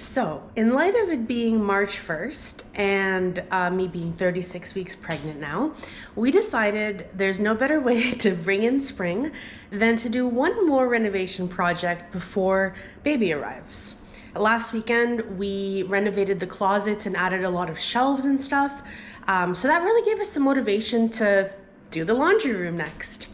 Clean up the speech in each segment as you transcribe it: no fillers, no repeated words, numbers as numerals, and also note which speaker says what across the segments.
Speaker 1: So, in light of it being March 1st and me being 36 weeks pregnant now, we decided there's no better way to bring in spring than to do one more renovation project before baby arrives. Last weekend, we renovated the closets and added a lot of shelves and stuff. So that really gave us the motivation to do the laundry room next.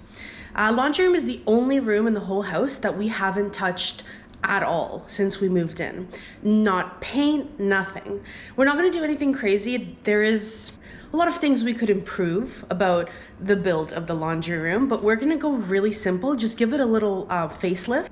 Speaker 1: Laundry room is the only room in the whole house that we haven't touched at all since we moved in. Not paint, nothing. We're not gonna do anything crazy. There is a lot of things we could improve about the build of the laundry room, but we're gonna go really simple, just give it a little facelift.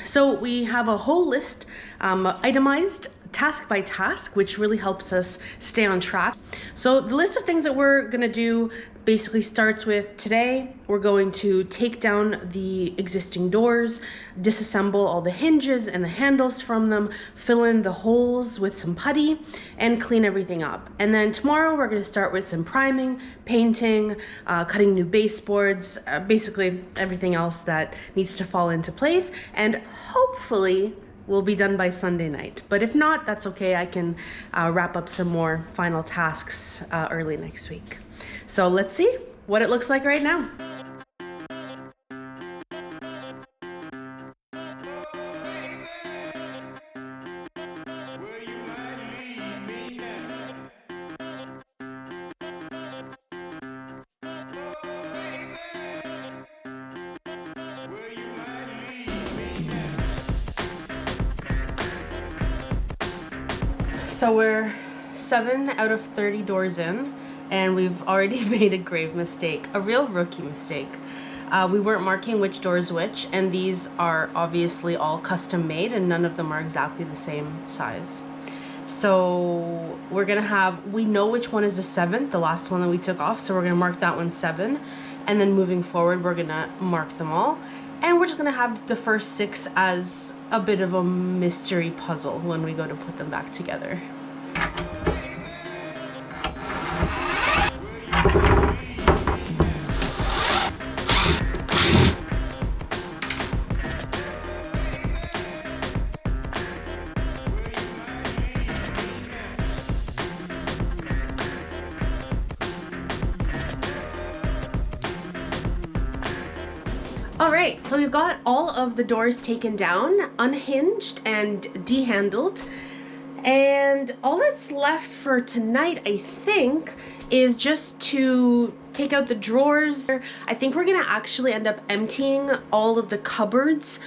Speaker 1: So we have a whole list, itemized task by task, which really helps us stay on track. So the list of things that we're gonna do basically starts with today, we're going to take down the existing doors, disassemble all the hinges and the handles from them, fill in the holes with some putty, and clean everything up. And then tomorrow we're gonna start with some priming, painting, cutting new baseboards, basically everything else that needs to fall into place, and hopefully will be done by Sunday night. But if not, that's okay. I can wrap up some more final tasks early next week. So let's see what it looks like right now. So we're 7 out of 30 doors in, and we've already made a grave mistake, a real rookie mistake. We weren't marking which door's which, and these are obviously all custom made, and none of them are exactly the same size. So we're gonna we know which one is the 7th, the last one that we took off, so we're gonna mark that one 7, and then moving forward, we're gonna mark them all. And we're just gonna have the first 6 as a bit of a mystery puzzle when we go to put them back together. All right, so we've got all of the doors taken down, unhinged and dehandled. And all that's left for tonight, I think, is just to take out the drawers. I think we're gonna actually end up emptying all of the cupboards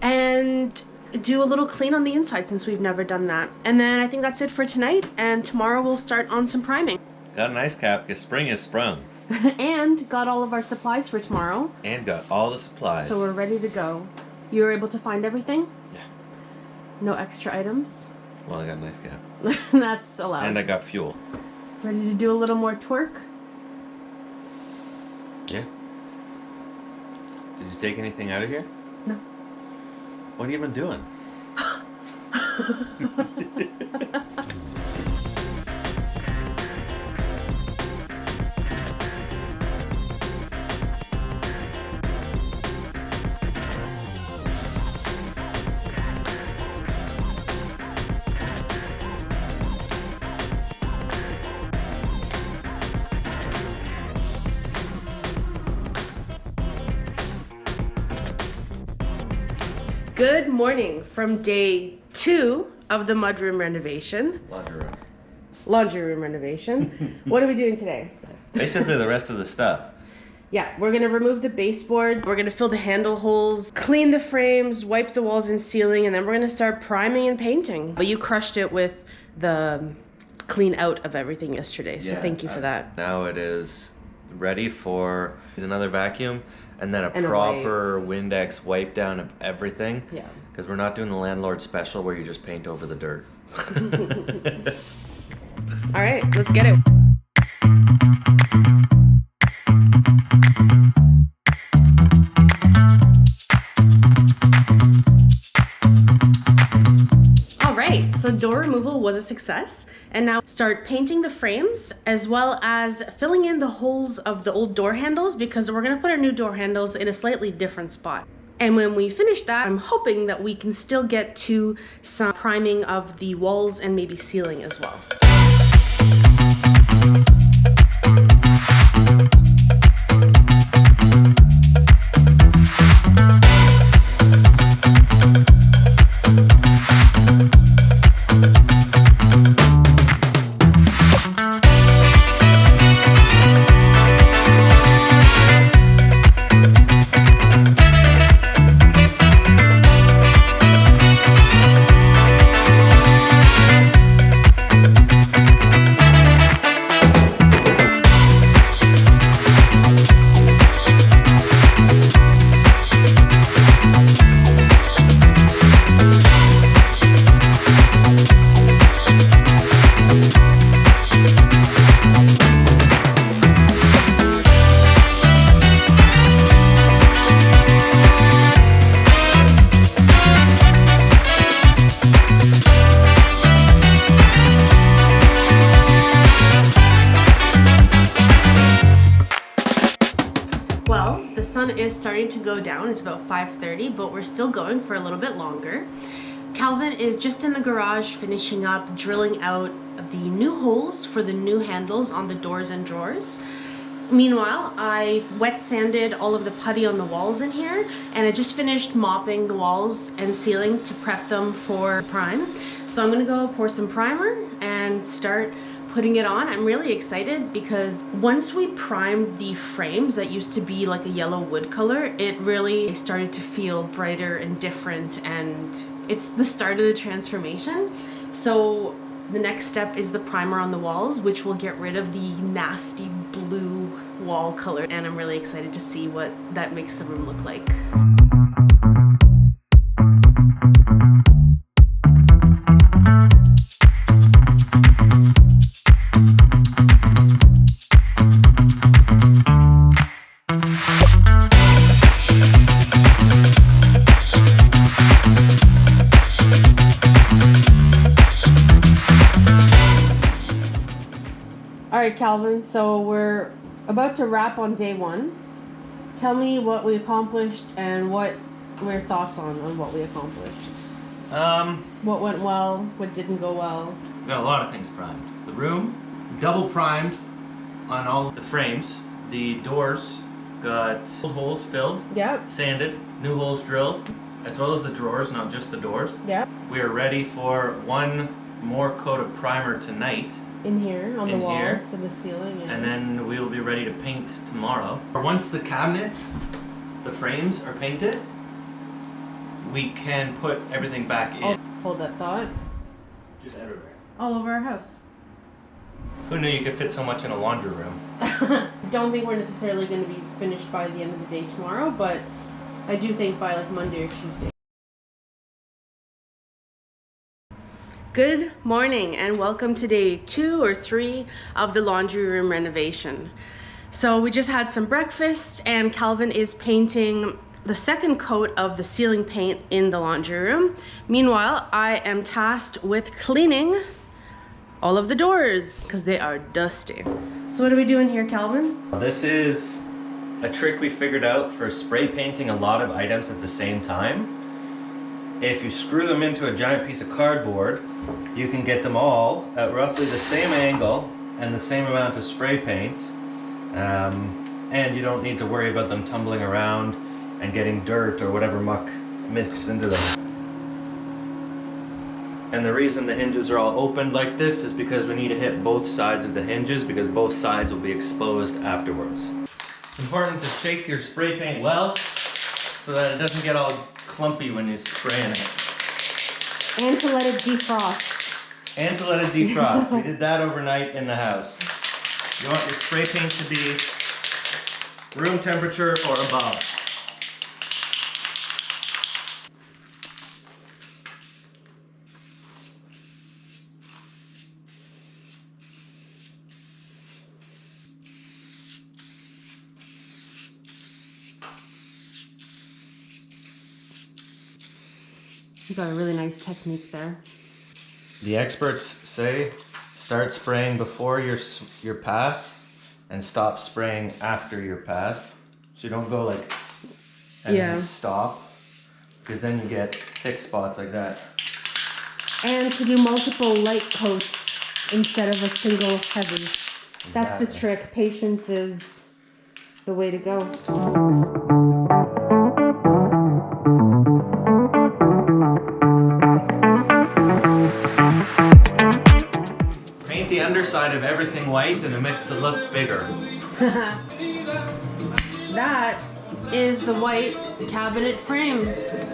Speaker 1: and do a little clean on the inside since we've never done that. And then I think that's it for tonight, and tomorrow we'll start on some priming.
Speaker 2: Got an ice cap because spring is sprung.
Speaker 1: And got all of our supplies for tomorrow.
Speaker 2: And got all the supplies.
Speaker 1: So we're ready to go. You were able to find everything?
Speaker 2: Yeah.
Speaker 1: No extra items?
Speaker 2: Well, I got an ice cap.
Speaker 1: That's allowed.
Speaker 2: And I got fuel.
Speaker 1: Ready to do a little more twerk?
Speaker 2: Yeah. Did you take anything out of here?
Speaker 1: No.
Speaker 2: What have you been doing?
Speaker 1: Good morning from day 2 of the mudroom renovation. Laundry room renovation. What are we doing today?
Speaker 2: Basically the rest of the stuff.
Speaker 1: Yeah, we're gonna remove the baseboard, we're gonna fill the handle holes, clean the frames, wipe the walls and ceiling, and then we're gonna start priming and painting. But you crushed it with the clean out of everything yesterday, so thank you for that.
Speaker 2: Now it is ready for another vacuum. And then a
Speaker 1: And
Speaker 2: proper Windex wipe down of everything.
Speaker 1: Yeah.
Speaker 2: Because we're not doing the landlord special where you just paint over the dirt.
Speaker 1: All right, let's get it. All right, so door removal was a success, and now start painting the frames as well as filling in the holes of the old door handles because we're gonna put our new door handles in a slightly different spot. And when we finish that, I'm hoping that we can still get to some priming of the walls and maybe ceiling as well. Well, the sun is starting to go down. It's about 5:30, but we're still going for a little bit longer. Calvin is just in the garage finishing up drilling out the new holes for the new handles on the doors and drawers. Meanwhile, I wet sanded all of the putty on the walls in here, and I just finished mopping the walls and ceiling to prep them for prime. So I'm gonna go pour some primer and start putting it on. I'm really excited because once we primed the frames that used to be like a yellow wood color, it really started to feel brighter and different, and it's the start of the transformation. So the next step is the primer on the walls, which will get rid of the nasty blue wall color, and I'm really excited to see what that makes the room look like. All right, Calvin, so we're about to wrap on day one. Tell me what we accomplished and what were your thoughts on what we accomplished. What went well, what didn't go well.
Speaker 2: We got a lot of things primed. The room, double primed on all the frames. The doors got old holes filled,
Speaker 1: Yep,
Speaker 2: sanded, new holes drilled, as well as the drawers, not just the doors.
Speaker 1: yep.
Speaker 2: We are ready for one more coat of primer tonight,
Speaker 1: In here, on the
Speaker 2: In
Speaker 1: walls
Speaker 2: here.
Speaker 1: and the ceiling. Yeah.
Speaker 2: and then we will be ready to paint tomorrow. Once the cabinets, the frames are painted, we can put everything back in.
Speaker 1: Hold that thought.
Speaker 2: Just everywhere.
Speaker 1: All over our house.
Speaker 2: Who knew you could fit so much in a laundry room?
Speaker 1: Don't think we're necessarily going to be finished by the end of the day tomorrow, but I do think by like Monday or Tuesday. Good morning and welcome to day 2 or 3 of the laundry room renovation. So we just had some breakfast and Calvin is painting the second coat of the ceiling paint in the laundry room. Meanwhile, I am tasked with cleaning all of the doors because they are dusty. So what are we doing here, Calvin?
Speaker 2: This is a trick we figured out for spray painting a lot of items at the same time. If you screw them into a giant piece of cardboard, you can get them all at roughly the same angle and the same amount of spray paint, and you don't need to worry about them tumbling around and getting dirt or whatever muck mixed into them. And the reason the hinges are all opened like this is because we need to hit both sides of the hinges because both sides will be exposed afterwards. It's important to shake your spray paint well so that it doesn't get all clumpy when you're spraying it.
Speaker 1: And to let it defrost.
Speaker 2: And to let it defrost. We did that overnight in the house. You want your spray paint to be room temperature or above.
Speaker 1: You got a really nice technique there.
Speaker 2: The experts say start spraying before your pass and stop spraying after your pass. So you don't go like and
Speaker 1: Yeah.
Speaker 2: then stop because then you get thick spots like that.
Speaker 1: And to do multiple light coats instead of a single heavy. That's the trick. Patience is the way to go.
Speaker 2: Paint the underside of everything white and it makes it look bigger.
Speaker 1: That is the white cabinet frames.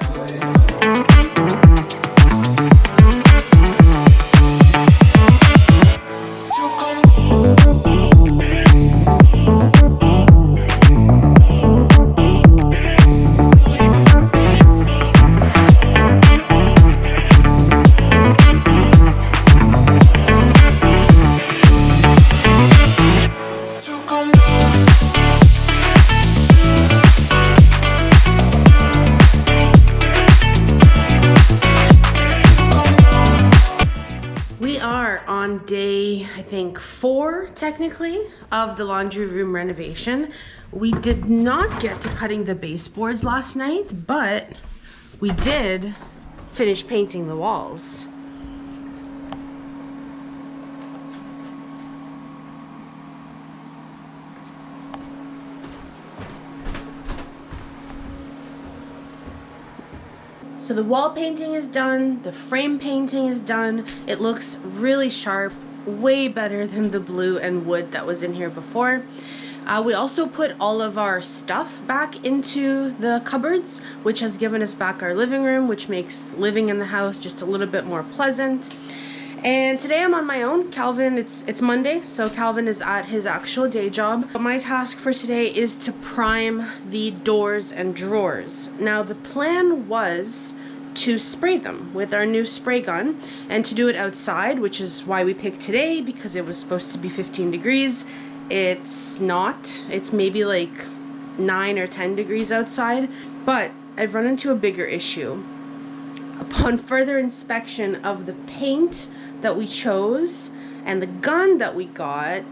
Speaker 1: On day, I think 4 technically, of the laundry room renovation. We did not get to cutting the baseboards last night, but we did finish painting the walls. So the wall painting is done, the frame painting is done. It looks really sharp, way better than the blue and wood that was in here before. We also put all of our stuff back into the cupboards, which has given us back our living room, which makes living in the house just a little bit more pleasant. And today I'm on my own. Calvin, it's Monday, so Calvin is at his actual day job. But my task for today is to prime the doors and drawers. Now the plan was to spray them with our new spray gun and to do it outside, which is why we picked today, because it was supposed to be 15 degrees. It's not. It's maybe like 9 or 10 degrees outside. But I've run into a bigger issue. Upon further inspection of the paint that we chose and the gun that we got,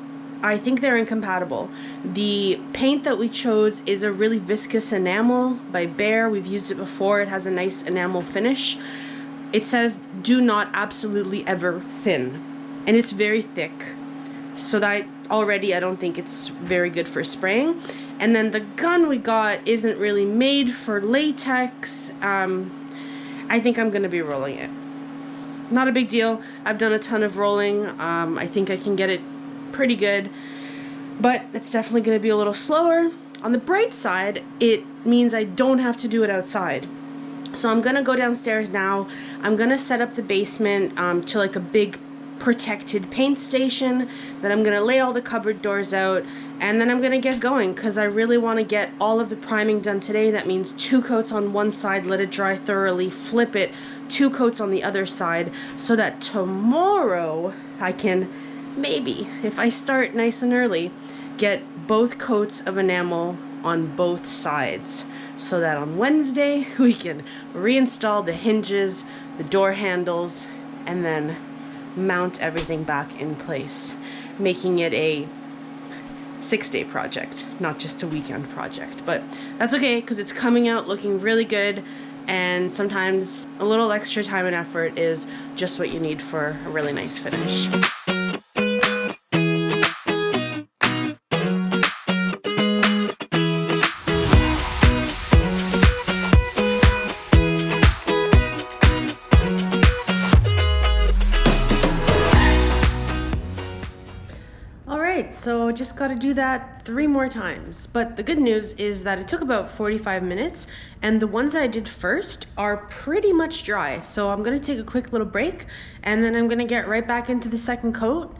Speaker 1: I think they're incompatible. The paint that we chose is a really viscous enamel by Behr. We've used it before. It has a nice enamel finish. It says do not absolutely ever thin, and it's very thick. So that already I don't think it's very good for spraying. And then the gun we got isn't really made for latex. I think I'm gonna be rolling it. Not a big deal. I've done a ton of rolling. I think I can get it pretty good, but it's definitely going to be a little slower. On the bright side, it means I don't have to do it outside. So I'm going to go downstairs now. I'm going to set up the basement to like a big protected paint station. Then I'm going to lay all the cupboard doors out, and then I'm going to get going because I really want to get all of the priming done today. That means 2 coats on one side, let it dry thoroughly, flip it, 2 coats on the other side, so that tomorrow I can, maybe, if I start nice and early, get both coats of enamel on both sides, so that on Wednesday we can reinstall the hinges, the door handles, and then mount everything back in place, making it a 6-day project, not just a weekend project. But that's okay, because it's coming out looking really good, and sometimes a little extra time and effort is just what you need for a really nice finish. So just got to do that 3 more times. But the good news is that it took about 45 minutes, and the ones that I did first are pretty much dry. So I'm going to take a quick little break, and then I'm going to get right back into the second coat.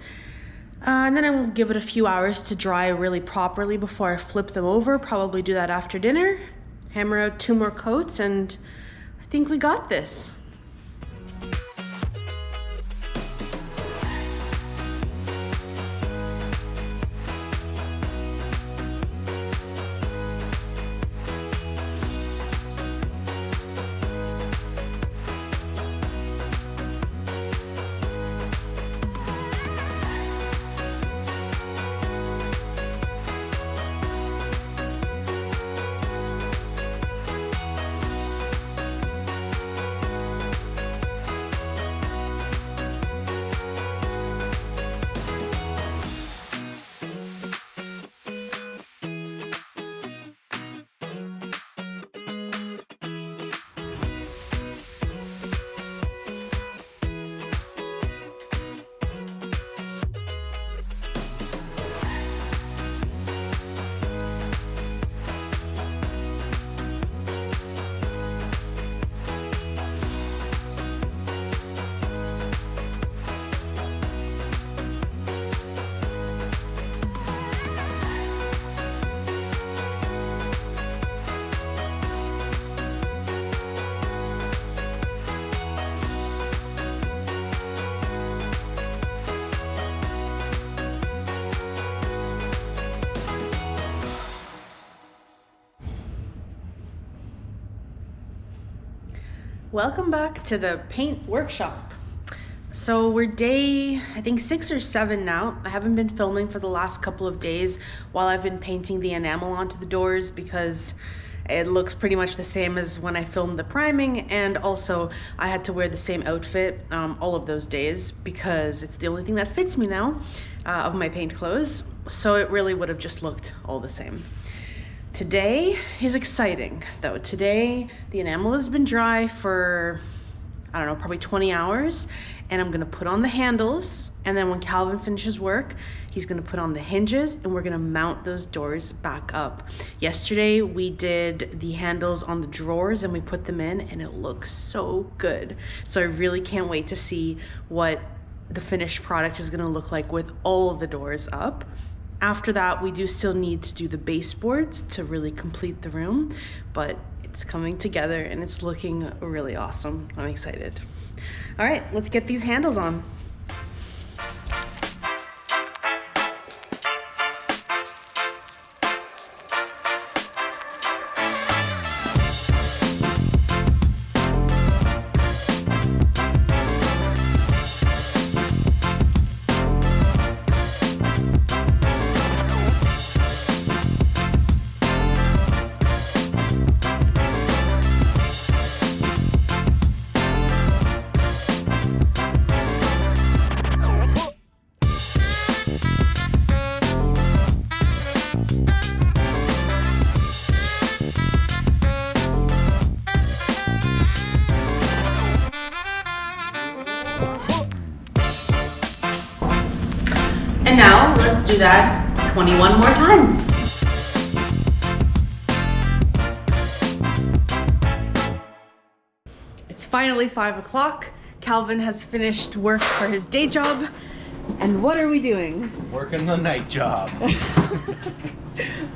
Speaker 1: And then I will give it a few hours to dry really properly before I flip them over. Probably do that after dinner. Hammer out 2 more coats, and I think we got this. Welcome back to the paint workshop. So we're day, I think 6 or 7 now. I haven't been filming for the last couple of days while I've been painting the enamel onto the doors because it looks pretty much the same as when I filmed the priming, and also I had to wear the same outfit all of those days because it's the only thing that fits me now of my paint clothes. So it really would have just looked all the same. Today is exciting though. Today the enamel has been dry for, I don't know, probably 20 hours, and I'm gonna put on the handles, and then when Calvin finishes work, he's gonna put on the hinges and we're gonna mount those doors back up. Yesterday we did the handles on the drawers and we put them in, and it looks so good. So I really can't wait to see what the finished product is gonna look like with all of the doors up. After that, we do still need to do the baseboards to really complete the room, but it's coming together and it's looking really awesome. I'm excited. All right, let's get these handles on. And now let's do that 21 more times. It's finally 5 o'clock. Calvin has finished work for his day job. And what are we doing?
Speaker 2: Working the night job.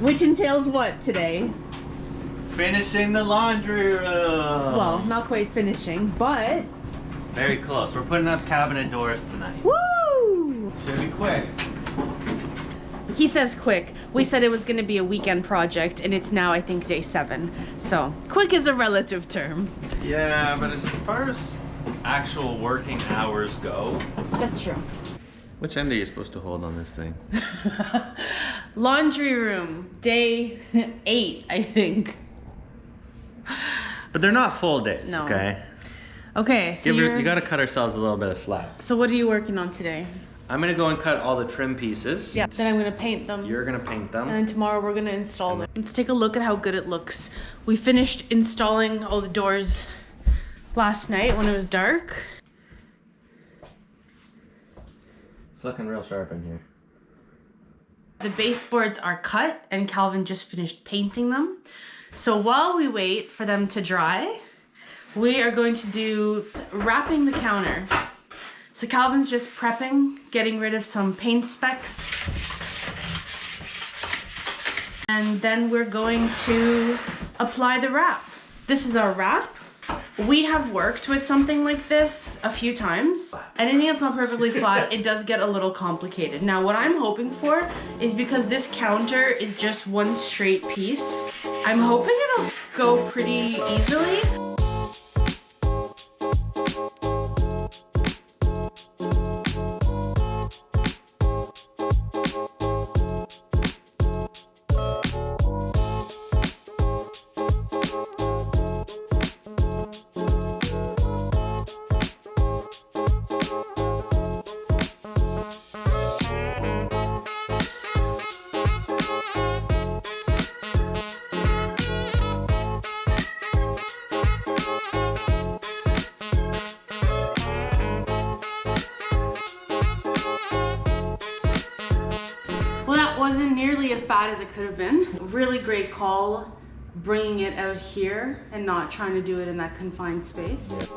Speaker 1: Which entails what today?
Speaker 2: Finishing the laundry room.
Speaker 1: Well, not quite finishing, but...
Speaker 2: Very close. We're putting up cabinet doors tonight.
Speaker 1: Woo!
Speaker 2: Should be quick.
Speaker 1: He says quick. We said it was going to be a weekend project, and it's now, I think, day 7. So, quick is a relative term.
Speaker 2: Yeah, but as far as actual working hours go...
Speaker 1: That's true.
Speaker 2: Which end are you supposed to hold on this thing?
Speaker 1: Laundry room, day 8, I think.
Speaker 2: But they're not full days,
Speaker 1: No.
Speaker 2: okay?
Speaker 1: Okay, so
Speaker 2: You gotta cut ourselves a little bit of slack.
Speaker 1: So what are you working on today?
Speaker 2: I'm gonna go and cut all the trim pieces.
Speaker 1: Yeah. Then I'm gonna paint them.
Speaker 2: You're gonna paint them.
Speaker 1: And then tomorrow we're gonna install them. Let's take a look at how good it looks. We finished installing all the doors last night when it was dark.
Speaker 2: It's looking real sharp in here.
Speaker 1: The baseboards are cut and Calvin just finished painting them. So while we wait for them to dry, we are going to do wrapping the counter. So Calvin's just prepping, getting rid of some paint specks. And then we're going to apply the wrap. This is our wrap. We have worked with something like this a few times. Anything that's not perfectly flat, it does get a little complicated. Now what I'm hoping for is, because this counter is just one straight piece, I'm hoping it'll go pretty easily. Well, that wasn't nearly as bad as it could have been. Really great call, bringing it out here and not trying to do it in that confined space.
Speaker 2: Yep.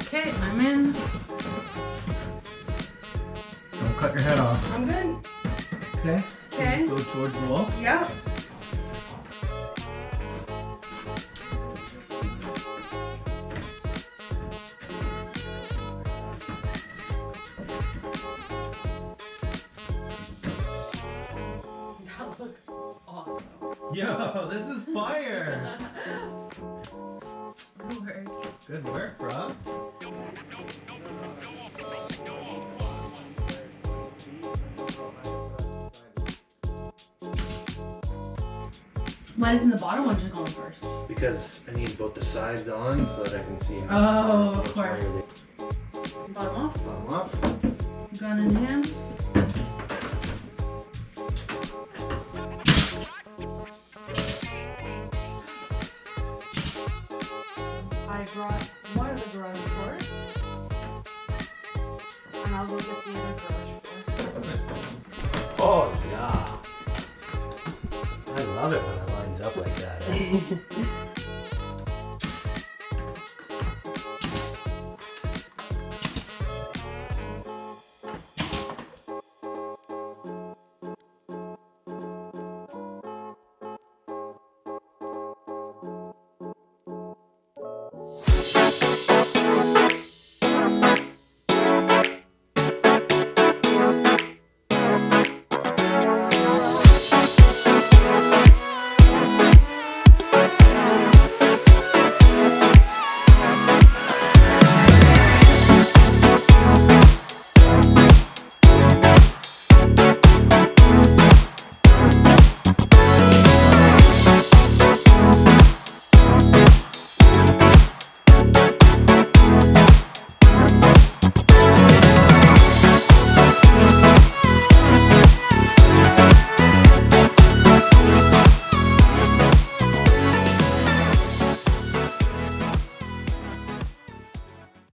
Speaker 1: Okay, I'm in.
Speaker 2: Don't cut your head off.
Speaker 1: I'm good.
Speaker 2: Okay.
Speaker 1: Okay.
Speaker 2: Go towards the wall.
Speaker 1: Yep. That looks awesome.
Speaker 2: Yo, this is fire!
Speaker 1: Good work.
Speaker 2: Good work, bro.
Speaker 1: Why isn't the bottom one just going first?
Speaker 2: Because I need both the sides on so that I can see
Speaker 1: Oh, of course. Bottom off.
Speaker 2: Bottom up.
Speaker 1: Gun in hand. I brought one of the garage doors. And I'll go get the other garage door.
Speaker 2: Oh, yeah. I love it when it lines up like that.